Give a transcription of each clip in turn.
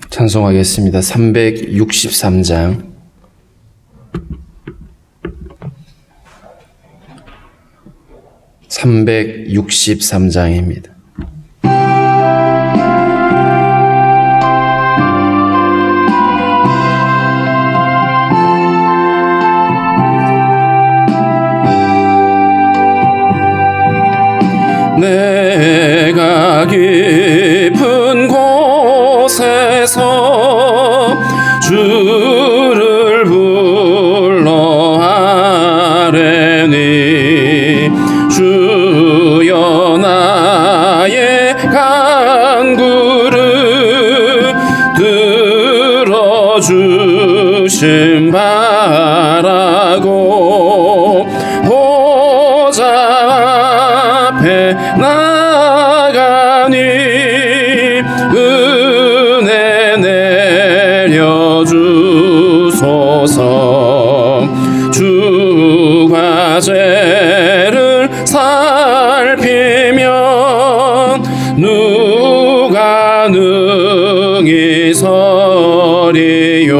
찬송하겠습니다. 363장. (363장입니다) 내가 깊은 곳에서 주를 불러 아뢰니 주여 나의 간구를 들어주심 바라고 보좌 앞에 나가니 은혜 내려주소서. 주가 죄를 살피면 누가 능히 서리요.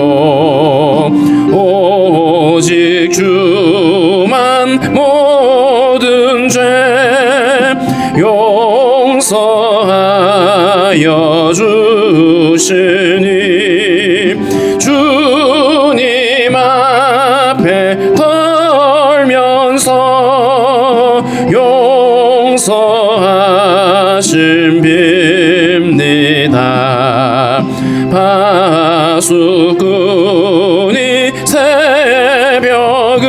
오직 주만 모든 죄 용서하여 주시니 주님 앞에 떨면서 용서하심 빕니다. 파수꾼이 새벽을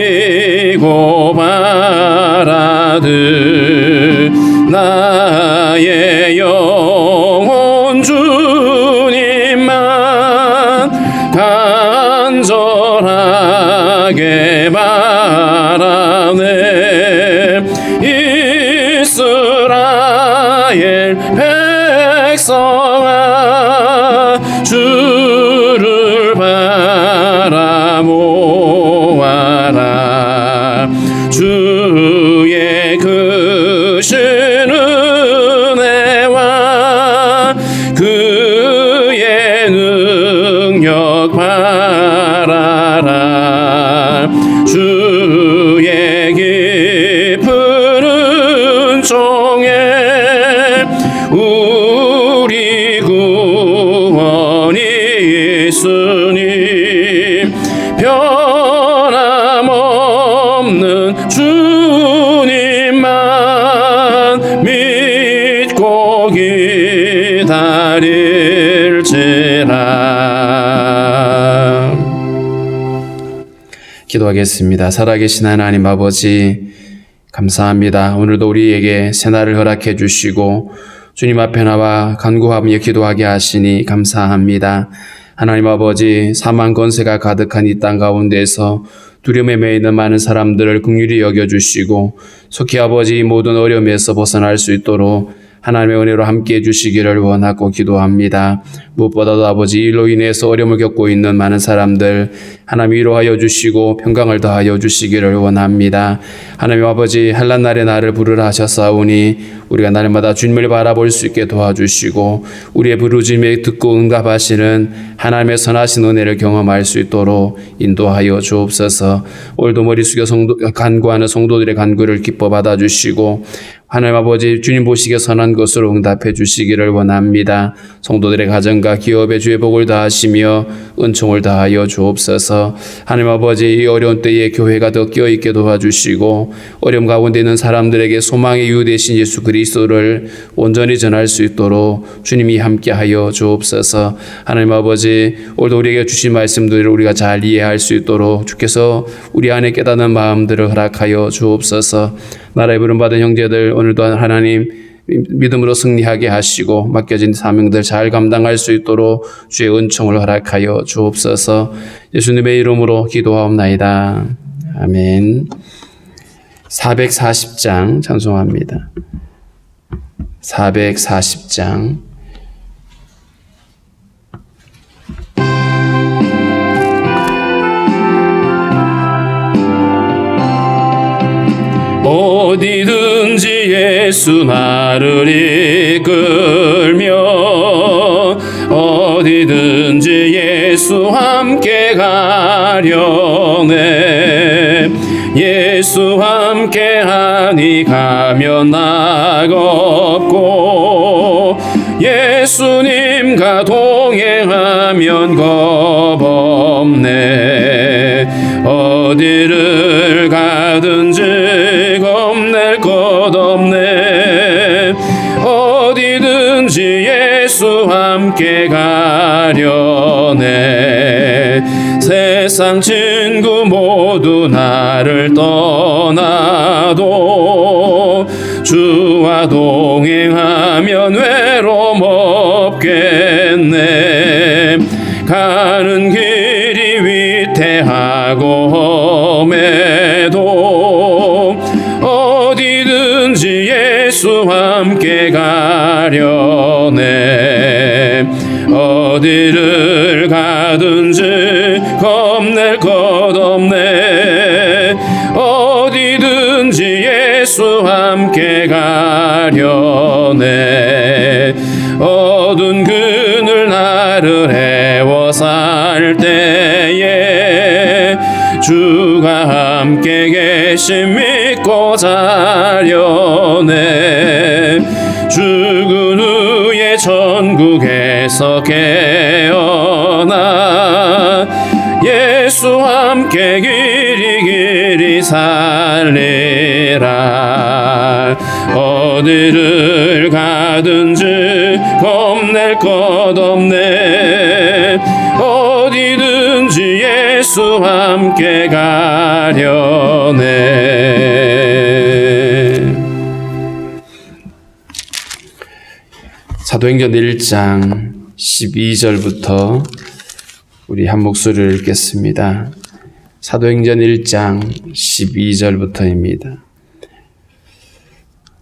기다리고 바라듯 나의 영혼 주님만 간절하게 바라네. 이스라엘 백성아 주를 바라보아라. 주의 크신 은혜와 그의 능력 바라라. 주의 깊은 은총에 우리 구원이 있으니 변함없는 주님만 믿고 기다릴지라. 기도하겠습니다. 살아계신 하나님 아버지, 감사합니다. 오늘도 우리에게 새날을 허락해 주시고 주님 앞에 나와 간구하며 기도하게 하시니 감사합니다. 하나님 아버지, 사망 권세가 가득한 이 땅 가운데서 두려움에 매여 있는 많은 사람들을 긍휼히 여겨주시고 속히 아버지 모든 어려움에서 벗어날 수 있도록 하나님의 은혜로 함께해 주시기를 원하고 기도합니다. 무엇보다도 아버지, 일로 인해서 어려움을 겪고 있는 많은 사람들 하나님 위로하여 주시고 평강을 더하여 주시기를 원합니다. 하나님 아버지, 한란날에 나를 부르라 하셨사오니 우리가 날마다 주님을 바라볼 수 있게 도와주시고 우리의 부르짖음에 듣고 응답하시는 하나님의 선하신 은혜를 경험할 수 있도록 인도하여 주옵소서. 오늘도 머리 숙여 간구하는 성도들의 간구를 기뻐 받아주시고 하나님 아버지, 주님 보시기에 선한 것으로 응답해 주시기를 원합니다. 성도들의 가정과 기업에 주의 복을 다하시며 은총을 다하여 주옵소서. 하나님 아버지, 이 어려운 때에 교회가 더 끼어있게 도와주시고 어려움 가운데 있는 사람들에게 소망의 이유 되신 예수 그리스도를 온전히 전할 수 있도록 주님이 함께하여 주옵소서. 하나님 아버지, 오늘도 우리에게 주신 말씀들을 우리가 잘 이해할 수 있도록 주께서 우리 안에 깨닫는 마음들을 허락하여 주옵소서. 나라의 부름받은 형제들 오늘도 하나님 믿음으로 승리하게 하시고 맡겨진 사명들 잘 감당할 수 있도록 주의 은총을 허락하여 주옵소서. 예수님의 이름으로 기도하옵나이다. 아멘. 440장 찬송합니다. 440장. 어디든지 예수 나를 이끌며 어디든지 예수 함께 가려네. 예수 함께하니 가면 낙없고 예수님과 동행하면 겁없네. 어디를 가든지 겁낼 것 없네. 어디든지 예수 함께 가려네. 세상 친구 모두 나를 떠나도 주와 동행하면 외로움 없겠네. 가는 길이 위태하고 험해도 어디든지 예수 함께 가려네. 어디를 가든지 겁낼 것 없네. 어디든지 예수 함께 가려네. 어두운 그늘 나를 애워쌀 때에 주가 함께 계심 믿고 자려네. 죽은 후에 천국에서 깨어나 예수 함께 길이 살리라. 어디를 가든지 겁낼 것 없네. 어디든지 예수 함께 가려네. 사도행전 1장 12절부터 우리 한 목소리를 읽겠습니다. 사도행전 1장 12절부터입니다.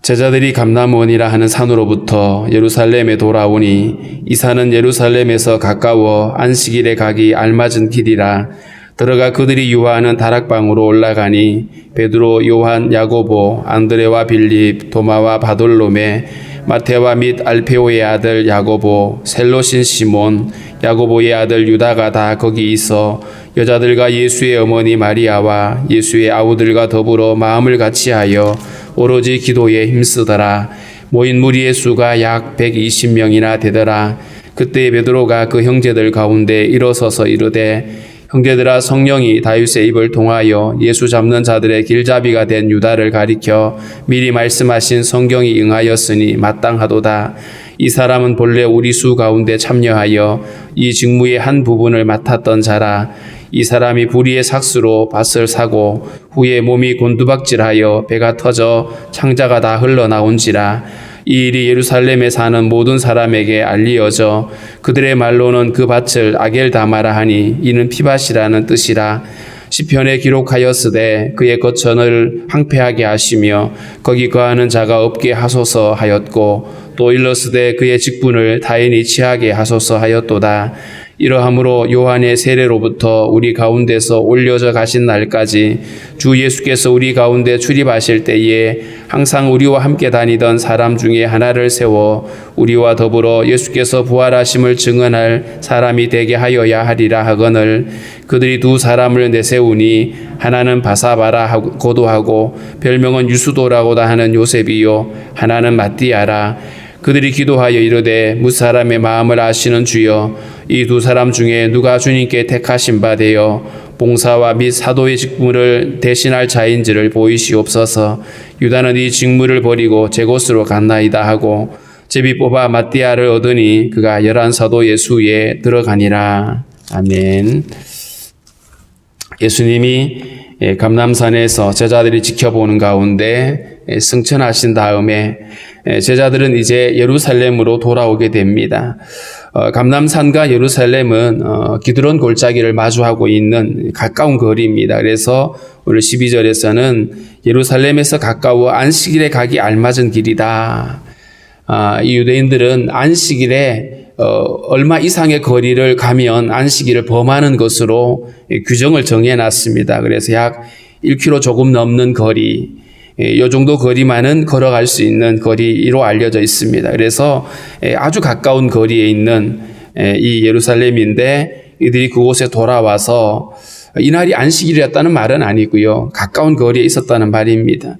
제자들이 감람원이라 하는 산으로부터 예루살렘에 돌아오니 이 산은 예루살렘에서 가까워 안식일에 가기 알맞은 길이라. 들어가 그들이 유하는 다락방으로 올라가니 베드로, 요한, 야고보, 안드레와 빌립, 도마와 바돌로메, 마테와 및 알페오의 아들 야고보, 셀로신 시몬, 야고보의 아들 유다가 다 거기 있어 여자들과 예수의 어머니 마리아와 예수의 아우들과 더불어 마음을 같이하여 오로지 기도에 힘쓰더라. 모인 무리의 수가 약 120명이나 되더라. 그때 베드로가 그 형제들 가운데 일어서서 이르되 형제들아, 성령이 다윗의 입을 통하여 예수 잡는 자들의 길잡이가 된 유다를 가리켜 미리 말씀하신 성경이 응하였으니 마땅하도다. 이 사람은 본래 우리 수 가운데 참여하여 이 직무의 한 부분을 맡았던 자라. 이 사람이 불의의 삭수로 밭을 사고 후에 몸이 곤두박질하여 배가 터져 창자가 다 흘러나온지라. 이 일이 예루살렘에 사는 모든 사람에게 알리어져 그들의 말로는 그 밭을 아겔다마라 하니 이는 피밭이라는 뜻이라. 시편에 기록하였으되 그의 거처를 황폐하게 하시며 거기 거하는 자가 없게 하소서 하였고 또 일렀으되 그의 직분을 타인이 취하게 하소서 하였도다. 이러함으로 요한의 세례로부터 우리 가운데서 올려져 가신 날까지 주 예수께서 우리 가운데 출입하실 때에 항상 우리와 함께 다니던 사람 중에 하나를 세워 우리와 더불어 예수께서 부활하심을 증언할 사람이 되게 하여야 하리라 하거늘 그들이 두 사람을 내세우니 하나는 바사바라고도 하고 별명은 유수도라고다 하는 요셉이요 하나는 마띠아라. 그들이 기도하여 이르되 무사람의 마음을 아시는 주여 이 두 사람 중에 누가 주님께 택하신 바 되어 봉사와 및 사도의 직무를 대신할 자인지를 보이시옵소서. 유다는 이 직무를 버리고 제 곳으로 갔나이다 하고 제비 뽑아 마띠아를 얻으니 그가 11 사도의 수에 들어가니라. 아멘. 예수님이 감람산에서 제자들이 지켜보는 가운데 승천하신 다음에 제자들은 이제 예루살렘으로 돌아오게 됩니다. 감람산과 예루살렘은 기드론 골짜기를 마주하고 있는 가까운 거리입니다. 그래서 오늘 12절에서는 예루살렘에서 가까워 안식일에 가기 알맞은 길이다. 이 유대인들은 안식일에 얼마 이상의 거리를 가면 안식일을 범하는 것으로 규정을 정해놨습니다. 그래서 약 1km 조금 넘는 거리, 이 정도 거리만은 걸어갈 수 있는 거리로 알려져 있습니다. 그래서 아주 가까운 거리에 있는 이 예루살렘인데 이들이 그곳에 돌아와서 이날이 안식일이었다는 말은 아니고요. 가까운 거리에 있었다는 말입니다.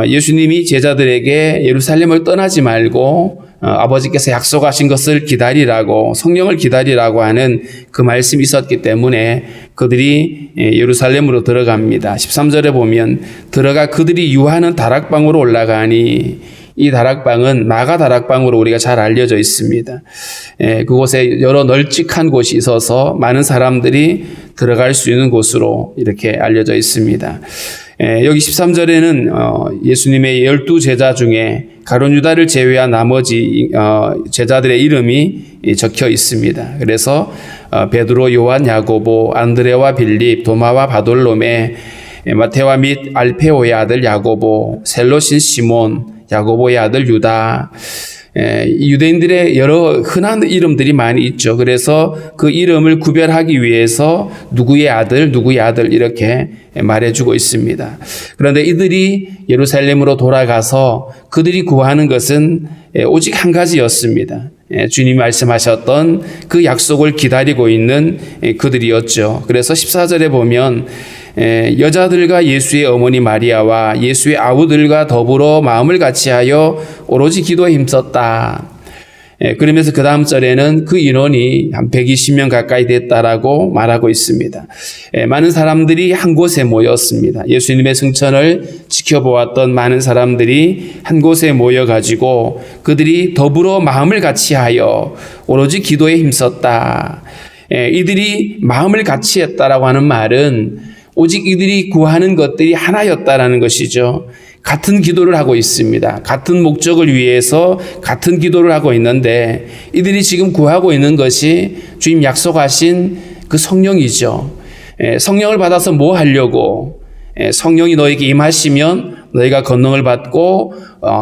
예수님이 제자들에게 예루살렘을 떠나지 말고 아버지께서 약속하신 것을 기다리라고, 성령을 기다리라고 하는 그 말씀이 있었기 때문에 그들이 예루살렘으로 들어갑니다. 13절에 보면 들어가 그들이 유하는 다락방으로 올라가니, 이 다락방은 마가 다락방으로 우리가 잘 알려져 있습니다. 그곳에 여러 널찍한 곳이 있어서 많은 사람들이 들어갈 수 있는 곳으로 이렇게 알려져 있습니다. 여기 13절에는 예수님의 12제자 중에 가룟 유다를 제외한 나머지 제자들의 이름이 적혀 있습니다. 그래서 베드로, 요한, 야고보, 안드레와 빌립, 도마와 바돌로메, 마테와 및 알페오의 아들 야고보, 셀롯인 시몬, 야고보의 아들 유다. 유대인들의 여러 흔한 이름들이 많이 있죠. 그래서 그 이름을 구별하기 위해서 누구의 아들 이렇게 말해주고 있습니다. 그런데 이들이 예루살렘으로 돌아가서 그들이 구하는 것은 오직 한 가지였습니다. 주님이 말씀하셨던 그 약속을 기다리고 있는 그들이었죠. 그래서 14절에 보면 여자들과 예수의 어머니 마리아와 예수의 아우들과 더불어 마음을 같이하여 오로지 기도에 힘썼다. 그러면서 그 다음 절에는 그 인원이 한 120명 가까이 됐다라고 말하고 있습니다. 많은 사람들이 한 곳에 모였습니다. 예수님의 승천을 지켜보았던 많은 사람들이 한 곳에 모여가지고 그들이 더불어 마음을 같이하여 오로지 기도에 힘썼다. 이들이 마음을 같이 했다라고 하는 말은 오직 이들이 구하는 것들이 하나였다라는 것이죠. 같은 기도를 하고 있습니다. 같은 목적을 위해서 같은 기도를 하고 있는데 이들이 지금 구하고 있는 것이 주님 약속하신 그 성령이죠. 성령을 받아서 뭐 하려고? 성령이 너에게 임하시면 너희가 권능을 받고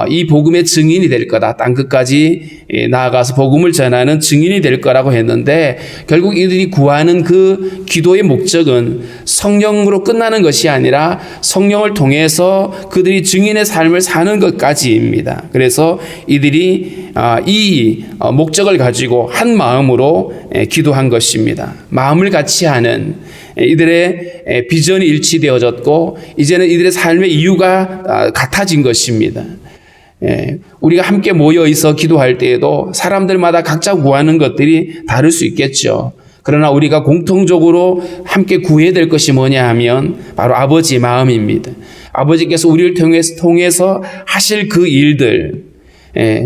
이 복음의 증인이 될 거다. 땅끝까지 나아가서 복음을 전하는 증인이 될 거라고 했는데 결국 이들이 구하는 그 기도의 목적은 성령으로 끝나는 것이 아니라 성령을 통해서 그들이 증인의 삶을 사는 것까지입니다. 그래서 이들이 이 목적을 가지고 한 마음으로 기도한 것입니다. 마음을 같이 하는 이들의 비전이 일치되어졌고 이제는 이들의 삶의 이유가 같아진 것입니다. 우리가 함께 모여 있어 기도할 때에도 사람들마다 각자 구하는 것들이 다를 수 있겠죠. 그러나 우리가 공통적으로 함께 구해야 될 것이 뭐냐 하면 바로 아버지의 마음입니다. 아버지께서 우리를 통해서 하실 그 일들,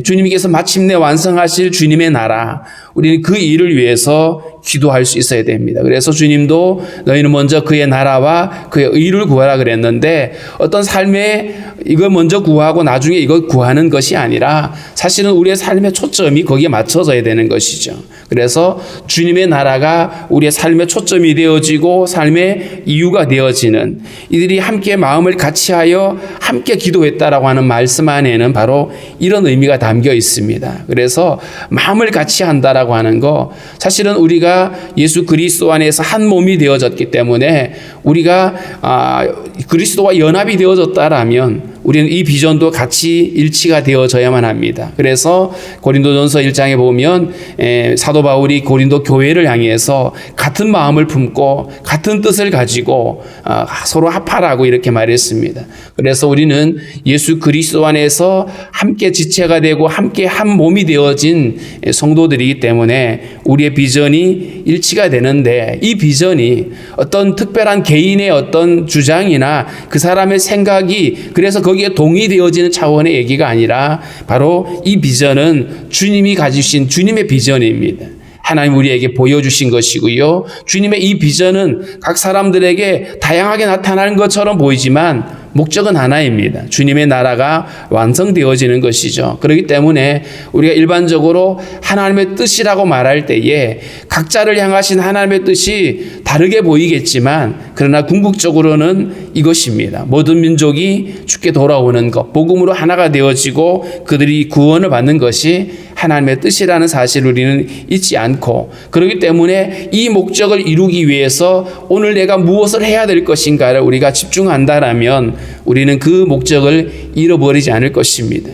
주님께서 마침내 완성하실 주님의 나라, 우리는 그 일을 위해서 기도할 수 있어야 됩니다. 그래서 주님도 너희는 먼저 그의 나라와 그의 의를 구하라 그랬는데 어떤 삶에 이걸 먼저 구하고 나중에 이걸 구하는 것이 아니라 사실은 우리의 삶의 초점이 거기에 맞춰져야 되는 것이죠. 그래서 주님의 나라가 우리의 삶의 초점이 되어지고 삶의 이유가 되어지는 이들이 함께 마음을 같이하여 함께 기도했다라고 하는 말씀 안에는 바로 이런 의미가 담겨 있습니다. 그래서 마음을 같이 한다라고 하는 거 사실은 우리가 예수 그리스도 안에서 한 몸이 되어졌기 때문에 우리가 그리스도와 연합이 되어졌다라면 우리는 이 비전도 같이 일치가 되어져야만 합니다. 그래서 고린도전서 1장에 보면 사도 바울이 고린도 교회를 향해서 같은 마음을 품고 같은 뜻을 가지고 서로 합하라고 이렇게 말했습니다. 그래서 우리는 예수 그리스도 안에서 함께 지체가 되고 함께 한 몸이 되어진 성도들이기 때문에 우리의 비전이 일치가 되는데 이 비전이 어떤 특별한 개인의 어떤 주장이나 그 사람의 생각이 그래서 거기에 동의되어지는 차원의 얘기가 아니라 바로 이 비전은 주님이 가지신 주님의 비전입니다. 하나님 우리에게 보여주신 것이고요. 주님의 이 비전은 각 사람들에게 다양하게 나타나는 것처럼 보이지만 목적은 하나입니다. 주님의 나라가 완성되어지는 것이죠. 그렇기 때문에 우리가 일반적으로 하나님의 뜻이라고 말할 때에 각자를 향하신 하나님의 뜻이 다르게 보이겠지만 그러나 궁극적으로는 이것입니다. 모든 민족이 주께 돌아오는 것, 복음으로 하나가 되어지고 그들이 구원을 받는 것이 하나님의 뜻이라는 사실을 우리는 잊지 않고, 그렇기 때문에 이 목적을 이루기 위해서 오늘 내가 무엇을 해야 될 것인가를 우리가 집중한다라면 우리는 그 목적을 잃어버리지 않을 것입니다.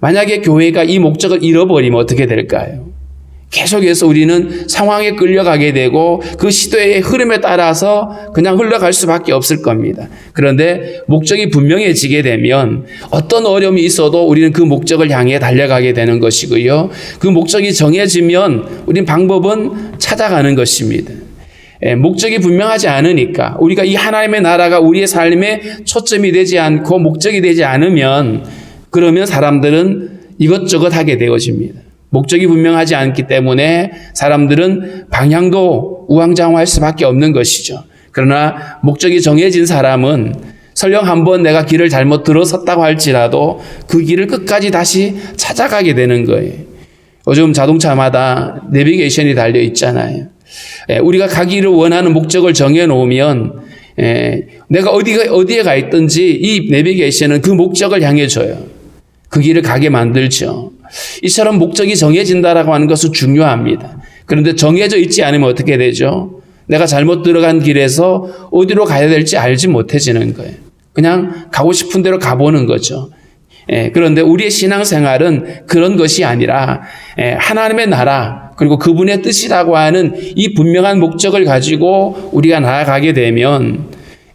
만약에 교회가 이 목적을 잃어버리면 어떻게 될까요? 계속해서 우리는 상황에 끌려가게 되고 그 시대의 흐름에 따라서 그냥 흘러갈 수밖에 없을 겁니다. 그런데 목적이 분명해지게 되면 어떤 어려움이 있어도 우리는 그 목적을 향해 달려가게 되는 것이고요. 그 목적이 정해지면 우린 방법은 찾아가는 것입니다. 목적이 분명하지 않으니까, 우리가 이 하나님의 나라가 우리의 삶의 초점이 되지 않고 목적이 되지 않으면 그러면 사람들은 이것저것 하게 되어집니다. 목적이 분명하지 않기 때문에 사람들은 방향도 우왕좌왕할 수밖에 없는 것이죠. 그러나 목적이 정해진 사람은 설령 한번 내가 길을 잘못 들어섰다고 할지라도 그 길을 끝까지 다시 찾아가게 되는 거예요. 요즘 자동차마다 내비게이션이 달려 있잖아요. 우리가 가기를 원하는 목적을 정해놓으면 내가 어디에 가 있든지 이 내비게이션은 그 목적을 향해 줘요. 그 길을 가게 만들죠. 이처럼 목적이 정해진다라고 하는 것은 중요합니다. 그런데 정해져 있지 않으면 어떻게 되죠? 내가 잘못 들어간 길에서 어디로 가야 될지 알지 못해지는 거예요. 그냥 가고 싶은 대로 가보는 거죠. 그런데 우리의 신앙생활은 그런 것이 아니라 하나님의 나라 그리고 그분의 뜻이라고 하는 이 분명한 목적을 가지고 우리가 나아가게 되면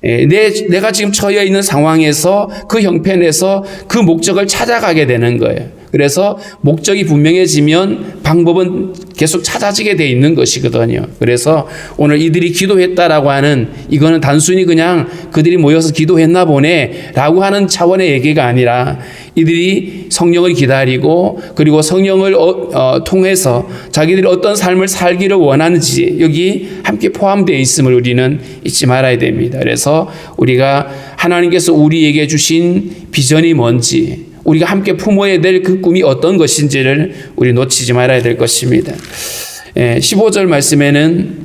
내가 지금 처해 있는 상황에서 그 형편에서 그 목적을 찾아가게 되는 거예요. 그래서 목적이 분명해지면 방법은 계속 찾아지게 돼 있는 것이거든요. 그래서 오늘 이들이 기도했다라고 하는 이거는 단순히 그냥 그들이 모여서 기도했나 보네 라고 하는 차원의 얘기가 아니라 이들이 성령을 기다리고 그리고 성령을 통해서 자기들이 어떤 삶을 살기를 원하는지 여기 함께 포함되어 있음을 우리는 잊지 말아야 됩니다. 그래서 우리가 하나님께서 우리에게 주신 비전이 뭔지, 우리가 함께 품어야 될 그 꿈이 어떤 것인지를 우리 놓치지 말아야 될 것입니다. 15절 말씀에는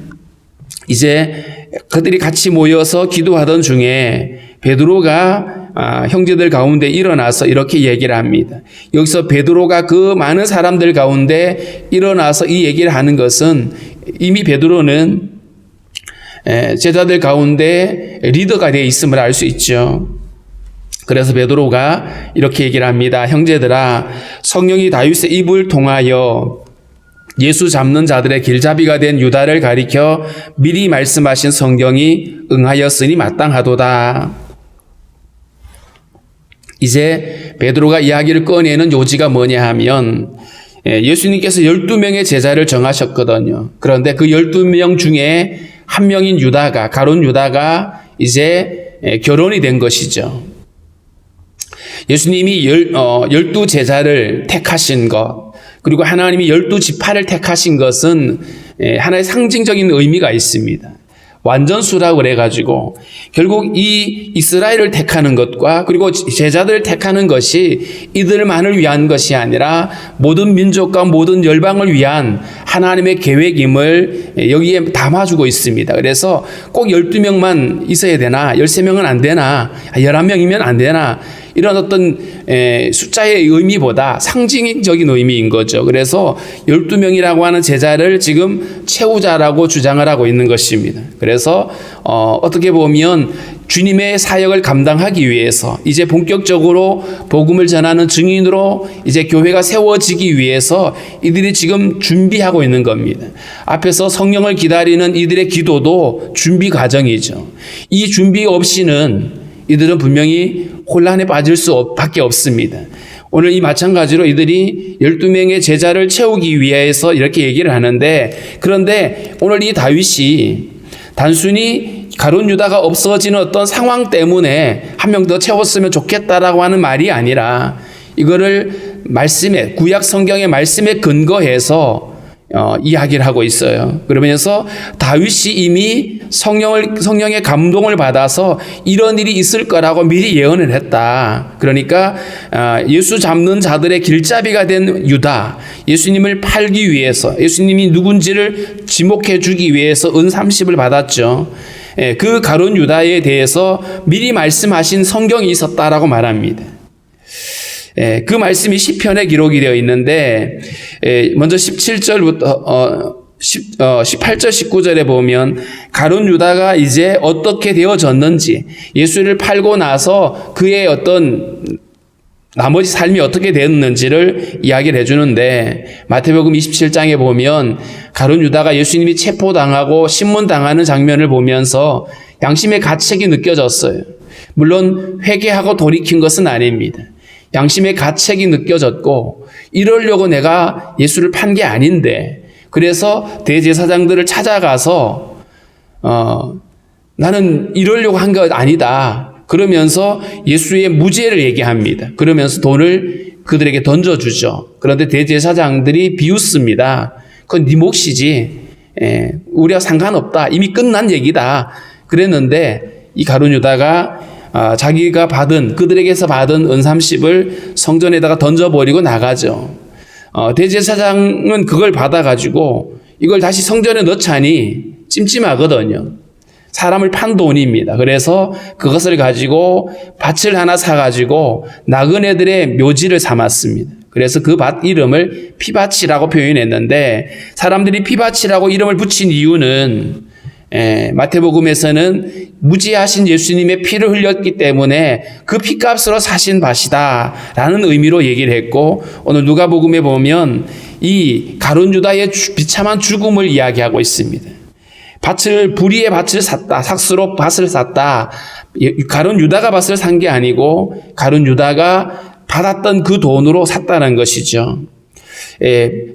이제 그들이 같이 모여서 기도하던 중에 베드로가 형제들 가운데 일어나서 이렇게 얘기를 합니다. 여기서 베드로가 그 많은 사람들 가운데 일어나서 이 얘기를 하는 것은 이미 베드로는 제자들 가운데 리더가 되어 있음을 알 수 있죠. 그래서 베드로가 이렇게 얘기를 합니다. 형제들아, 성령이 다윗의 입을 통하여 예수 잡는 자들의 길잡이가 된 유다를 가리켜 미리 말씀하신 성경이 응하였으니 마땅하도다. 이제 베드로가 이야기를 꺼내는 요지가 뭐냐 하면 예수님께서 12명의 제자를 정하셨거든요. 그런데 그 12명 중에 한 명인 유다가, 가룟 유다가 이제 결혼이 된 것이죠. 예수님이 12제자를 택하신 것, 그리고 하나님이 12지파를 택하신 것은 하나의 상징적인 의미가 있습니다. 완전수라고 그래가지고 결국 이 이스라엘을 택하는 것과 그리고 제자들을 택하는 것이 이들만을 위한 것이 아니라 모든 민족과 모든 열방을 위한 하나님의 계획임을 여기에 담아주고 있습니다. 그래서 꼭 12명만 있어야 되나, 13명은 안 되나, 11명이면 안 되나, 이런 어떤 숫자의 의미보다 상징적인 의미인 거죠. 그래서 12명이라고 하는 제자를 지금 채우자라고 주장을 하고 있는 것입니다. 그래서 어떻게 보면 주님의 사역을 감당하기 위해서 이제 본격적으로 복음을 전하는 증인으로 이제 교회가 세워지기 위해서 이들이 지금 준비하고 있는 겁니다. 앞에서 성령을 기다리는 이들의 기도도 준비 과정이죠. 이 준비 없이는 이들은 분명히 혼란에 빠질 수밖에 없습니다. 오늘 이 마찬가지로 이들이 12명의 제자를 채우기 위해서 이렇게 얘기를 하는데, 그런데 오늘 이 다윗이 단순히 가룟 유다가 없어지는 어떤 상황 때문에 한 명 더 채웠으면 좋겠다라고 하는 말이 아니라 이거를 말씀에, 구약 성경의 말씀에 근거해서 이야기를 하고 있어요. 그러면서 다윗이 이미 성령의 감동을 받아서 이런 일이 있을 거라고 미리 예언을 했다. 그러니까 예수 잡는 자들의 길잡이가 된 유다, 예수님을 팔기 위해서, 예수님이 누군지를 지목해 주기 위해서 은 30을 받았죠. 그 가룟 유다에 대해서 미리 말씀하신 성경이 있었다라고 말합니다. 그 말씀이 시편에 기록이 되어 있는데, 먼저 17절부터 18절 19절에 보면 가룟 유다가 이제 어떻게 되어졌는지, 예수를 팔고 나서 그의 어떤 나머지 삶이 어떻게 되었는지를 이야기를 해주는데, 마태복음 27장에 보면 가룟 유다가 예수님이 체포당하고 신문당하는 장면을 보면서 양심의 가책이 느껴졌어요. 물론 회개하고 돌이킨 것은 아닙니다. 양심의 가책이 느껴졌고, 이러려고 내가 예수를 판 게 아닌데, 그래서 대제사장들을 찾아가서 나는 이러려고 한 것 아니다. 그러면서 예수의 무죄를 얘기합니다. 그러면서 돈을 그들에게 던져주죠. 그런데 대제사장들이 비웃습니다. 그건 네 몫이지. 우리와 상관없다. 이미 끝난 얘기다. 그랬는데 이 가룟 유다가 자기가 그들에게서 받은 은 30을 성전에다가 던져버리고 나가죠. 대제사장은 그걸 받아가지고 이걸 다시 성전에 넣자니 찜찜하거든요. 사람을 판 돈입니다. 그래서 그것을 가지고 밭을 하나 사가지고 나그네들의 묘지를 삼았습니다. 그래서 그 밭 이름을 피밭이라고 표현했는데, 사람들이 피밭이라고 이름을 붙인 이유는 마태복음에서는 무지하신 예수님의 피를 흘렸기 때문에 그 피값으로 사신 밭이다 라는 의미로 얘기를 했고, 오늘 누가복음에 보면 이 가룟 유다의 비참한 죽음을 이야기하고 있습니다. 불의의 밭을 샀다, 삭수로 밭을 샀다. 가룟 유다가 밭을 산 게 아니고 가룟 유다가 받았던 그 돈으로 샀다는 것이죠.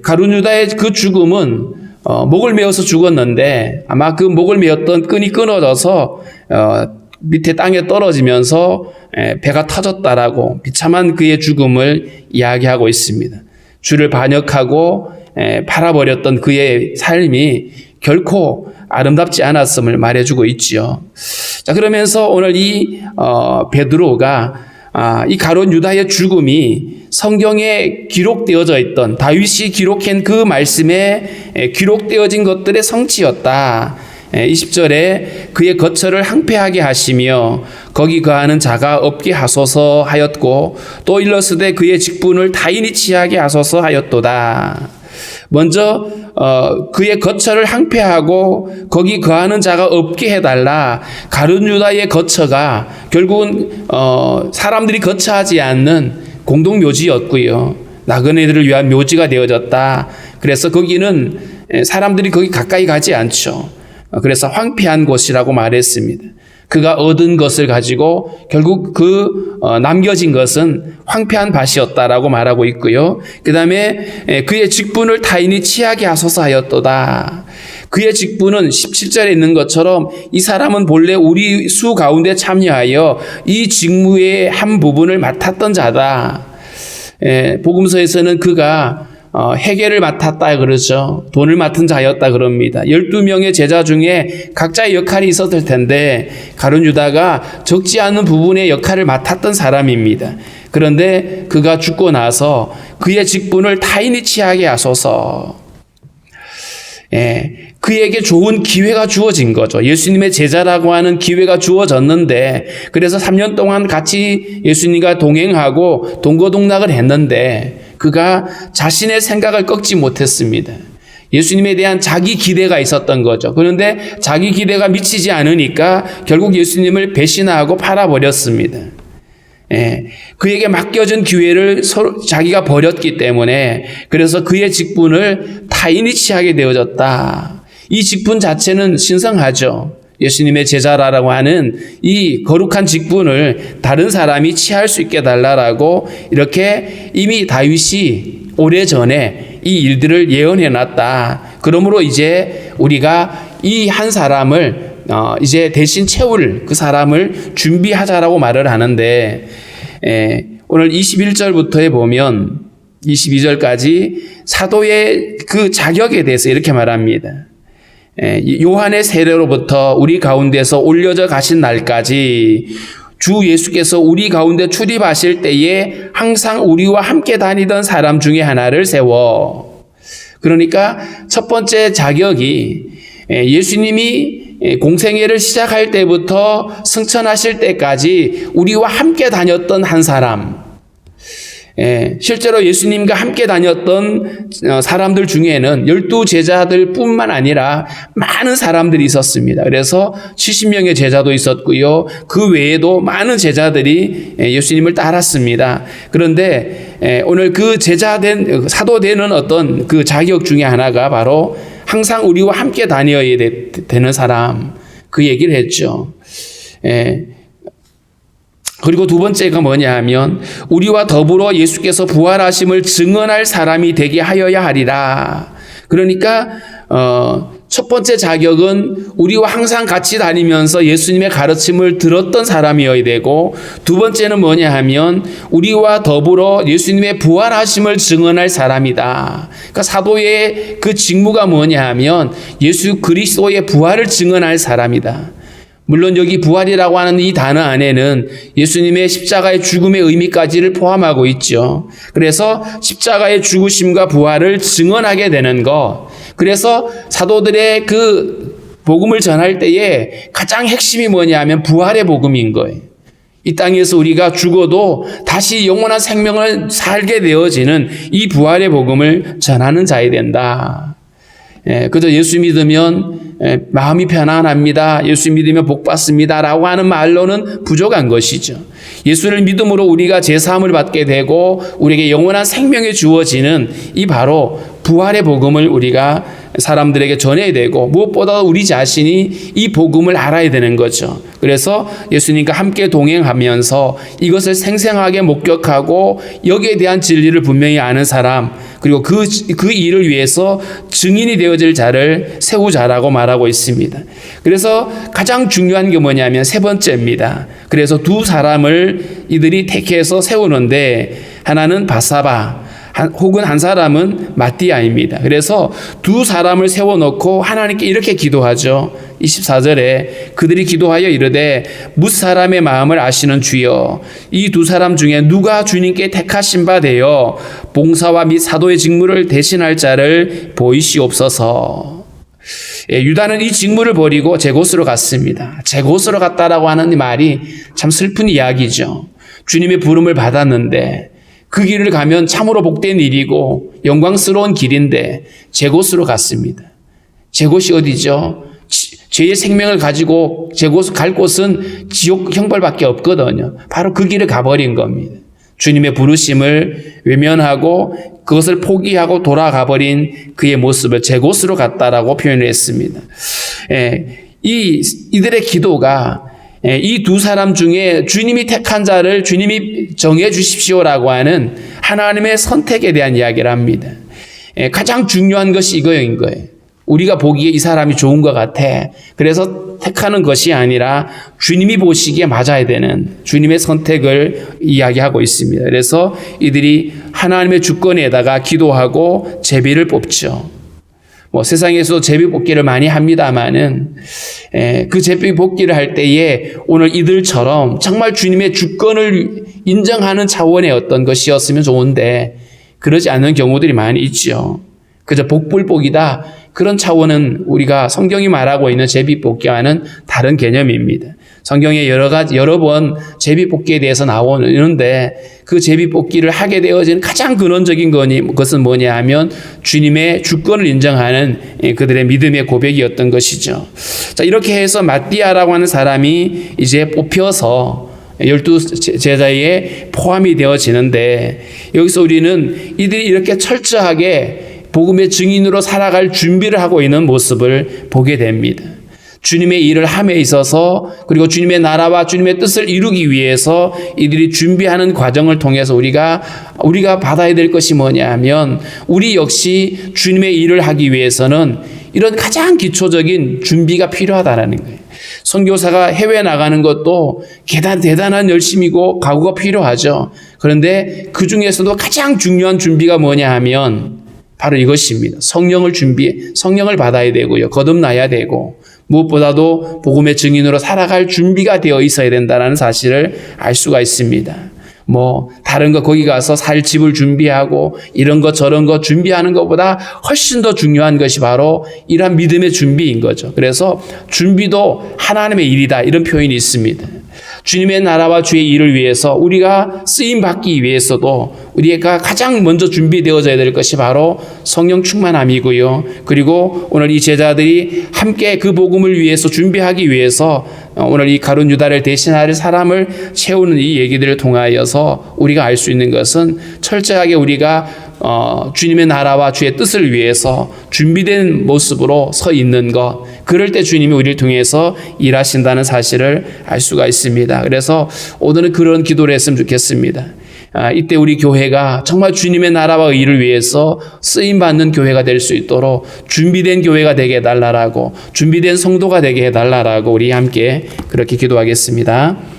가룟 유다의 그 죽음은 목을 메어서 죽었는데, 아마 그 목을 메었던 끈이 끊어져서 밑에 땅에 떨어지면서 배가 터졌다라고 비참한 그의 죽음을 이야기하고 있습니다. 주를 반역하고 팔아버렸던 그의 삶이 결코 아름답지 않았음을 말해주고 있지요. 자, 그러면서 오늘 이 베드로가 이 가룟 유다의 죽음이 성경에 기록되어져 있던, 다윗이 기록한 그 말씀에 기록되어진 것들의 성취였다. 20절에 그의 거처를 항폐하게 하시며 거기 거하는 자가 없게 하소서 하였고, 또 일러스되 그의 직분을 타인이 취하게 하소서 하였도다. 먼저 그의 거처를 항폐하고 거기 거하는 자가 없게 해달라. 가룟 유다의 거처가 결국은 사람들이 거처하지 않는 공동묘지였고요, 나그네들을 위한 묘지가 되어졌다. 그래서 거기는 사람들이 거기 가까이 가지 않죠. 그래서 황폐한 곳이라고 말했습니다. 그가 얻은 것을 가지고 결국 남겨진 것은 황폐한 밭이었다라고 말하고 있고요. 그 다음에 그의 직분을 타인이 취하게 하소서 하였도다. 그의 직분은 17절에 있는 것처럼 이 사람은 본래 우리 수 가운데 참여하여 이 직무의 한 부분을 맡았던 자다. 복음서에서는 그가 회계를 맡았다 그러죠. 돈을 맡은 자였다 그럽니다. 12명의 제자 중에 각자의 역할이 있었을 텐데 가룟 유다가 적지 않은 부분의 역할을 맡았던 사람입니다. 그런데 그가 죽고 나서 그의 직분을 타인이 취하게 하소서. 그에게 좋은 기회가 주어진 거죠. 예수님의 제자라고 하는 기회가 주어졌는데, 그래서 3년 동안 같이 예수님과 동행하고 동거동락을 했는데 그가 자신의 생각을 꺾지 못했습니다. 예수님에 대한 자기 기대가 있었던 거죠. 그런데 자기 기대가 미치지 않으니까 결국 예수님을 배신하고 팔아버렸습니다. 그에게 맡겨진 기회를 자기가 버렸기 때문에, 그래서 그의 직분을 타인이 취하게 되어졌다. 이 직분 자체는 신성하죠. 예수님의 제자라고 하는 이 거룩한 직분을 다른 사람이 취할 수 있게 달라라고 이렇게 이미 다윗이 오래전에 이 일들을 예언해 놨다. 그러므로 이제 우리가 이 한 사람을 이제 대신 채울 그 사람을 준비하자라고 말을 하는데, 오늘 21절부터에 보면 22절까지 사도의 그 자격에 대해서 이렇게 말합니다. 요한의 세례로부터 우리 가운데서 올려져 가신 날까지 주 예수께서 우리 가운데 출입하실 때에 항상 우리와 함께 다니던 사람 중에 하나를 세워. 그러니까 첫 번째 자격이 예수님이 공생애를 시작할 때부터 승천하실 때까지 우리와 함께 다녔던 한 사람. 실제로 예수님과 함께 다녔던 사람들 중에는 12제자들 뿐만 아니라 많은 사람들이 있었습니다. 그래서 70명의 제자도 있었고요. 그 외에도 많은 제자들이 예수님을 따랐습니다. 그런데 오늘 그 사도 되는 어떤 그 자격 중에 하나가 바로 항상 우리와 함께 다녀야 되는 사람, 그 얘기를 했죠. 그리고 두 번째가 뭐냐 하면 우리와 더불어 예수께서 부활하심을 증언할 사람이 되게 하여야 하리라. 그러니까 첫 번째 자격은 우리와 항상 같이 다니면서 예수님의 가르침을 들었던 사람이어야 되고, 두 번째는 뭐냐 하면 우리와 더불어 예수님의 부활하심을 증언할 사람이다. 그러니까 사도의 그 직무가 뭐냐 하면 예수 그리스도의 부활을 증언할 사람이다. 물론 여기 부활이라고 하는 이 단어 안에는 예수님의 십자가의 죽음의 의미까지를 포함하고 있죠. 그래서 십자가의 죽으심과 부활을 증언하게 되는 것. 그래서 사도들의 그 복음을 전할 때에 가장 핵심이 뭐냐 하면 부활의 복음인 거예요. 이 땅에서 우리가 죽어도 다시 영원한 생명을 살게 되어지는 이 부활의 복음을 전하는 자야 된다. 그저 예수 믿으면 마음이 편안합니다. 예수 믿으면 복 받습니다. 라고 하는 말로는 부족한 것이죠. 예수를 믿음으로 우리가 제사함을 받게 되고 우리에게 영원한 생명이 주어지는 이 바로 부활의 복음을 우리가 사람들에게 전해야 되고, 무엇보다 우리 자신이 이 복음을 알아야 되는 거죠. 그래서 예수님과 함께 동행하면서 이것을 생생하게 목격하고 여기에 대한 진리를 분명히 아는 사람, 그리고 그 일을 위해서 증인이 되어질 자를 세우자라고 말하고 있습니다. 그래서 가장 중요한 게 뭐냐면 세 번째입니다. 그래서 두 사람을 이들이 택해서 세우는데, 하나는 바사바, 혹은 한 사람은 마띠아입니다. 그래서 두 사람을 세워놓고 하나님께 이렇게 기도하죠. 24절에 그들이 기도하여 이르되 뭇사람의 마음을 아시는 주여, 이 두 사람 중에 누가 주님께 택하신 바 되어 봉사와 및 사도의 직무를 대신할 자를 보이시옵소서. 유다는 이 직무를 버리고 제 곳으로 갔습니다. 제 곳으로 갔다라고 하는 이 말이 참 슬픈 이야기죠. 주님의 부름을 받았는데 그 길을 가면 참으로 복된 일이고 영광스러운 길인데 제 곳으로 갔습니다. 제 곳이 어디죠? 죄의 생명을 가지고 제 곳 갈 곳은 지옥 형벌밖에 없거든요. 바로 그 길을 가버린 겁니다. 주님의 부르심을 외면하고 그것을 포기하고 돌아가버린 그의 모습을 제 곳으로 갔다라고 표현을 했습니다. 이들의 기도가 이 두 사람 중에 주님이 택한 자를 주님이 정해 주십시오라고 하는 하나님의 선택에 대한 이야기를 합니다. 가장 중요한 것이 이거인 거예요. 우리가 보기에 이 사람이 좋은 것 같아. 그래서 택하는 것이 아니라 주님이 보시기에 맞아야 되는 주님의 선택을 이야기하고 있습니다. 그래서 이들이 하나님의 주권에다가 기도하고 제비를 뽑죠. 세상에서 제비 뽑기를 많이 합니다마는 그 제비 뽑기를 할 때에 오늘 이들처럼 정말 주님의 주권을 인정하는 차원의 어떤 것이었으면 좋은데 그러지 않는 경우들이 많이 있죠. 그저 복불복이다. 그런 차원은 우리가 성경이 말하고 있는 제비뽑기와는 다른 개념입니다. 성경에 여러 번 제비뽑기에 대해서 나오는데 그 제비뽑기를 하게 되어지는 가장 근원적인 것은 뭐냐 하면 주님의 주권을 인정하는 그들의 믿음의 고백이었던 것이죠. 자, 이렇게 해서 마띠아라고 하는 사람이 이제 뽑혀서 12제자에 포함이 되어지는데, 여기서 우리는 이들이 이렇게 철저하게 복음의 증인으로 살아갈 준비를 하고 있는 모습을 보게 됩니다. 주님의 일을 함에 있어서, 그리고 주님의 나라와 주님의 뜻을 이루기 위해서 이들이 준비하는 과정을 통해서 우리가 받아야 될 것이 뭐냐 하면, 우리 역시 주님의 일을 하기 위해서는 이런 가장 기초적인 준비가 필요하다는 거예요. 선교사가 해외에 나가는 것도 대단한 열심이고 각오가 필요하죠. 그런데 그 중에서도 가장 중요한 준비가 뭐냐 하면 바로 이것입니다. 성령을 받아야 되고요. 거듭나야 되고, 무엇보다도 복음의 증인으로 살아갈 준비가 되어 있어야 된다는 사실을 알 수가 있습니다. 다른 거 거기 가서 살 집을 준비하고 이런 거 저런 거 준비하는 것보다 훨씬 더 중요한 것이 바로 이러한 믿음의 준비인 거죠. 그래서 준비도 하나님의 일이다, 이런 표현이 있습니다. 주님의 나라와 주의 일을 위해서 우리가 쓰임 받기 위해서도 우리가 가장 먼저 준비되어져야 될 것이 바로 성령 충만함이고요. 그리고 오늘 이 제자들이 함께 그 복음을 위해서 준비하기 위해서 오늘 이 가룟 유다를 대신할 사람을 채우는 이 얘기들을 통하여서 우리가 알 수 있는 것은 철저하게 우리가 주님의 나라와 주의 뜻을 위해서 준비된 모습으로 서 있는 것, 그럴 때 주님이 우리를 통해서 일하신다는 사실을 알 수가 있습니다. 그래서 오늘은 그런 기도를 했으면 좋겠습니다. 이때 우리 교회가 정말 주님의 나라와 일을 위해서 쓰임받는 교회가 될 수 있도록 준비된 교회가 되게 해달라고, 준비된 성도가 되게 해달라고 우리 함께 그렇게 기도하겠습니다.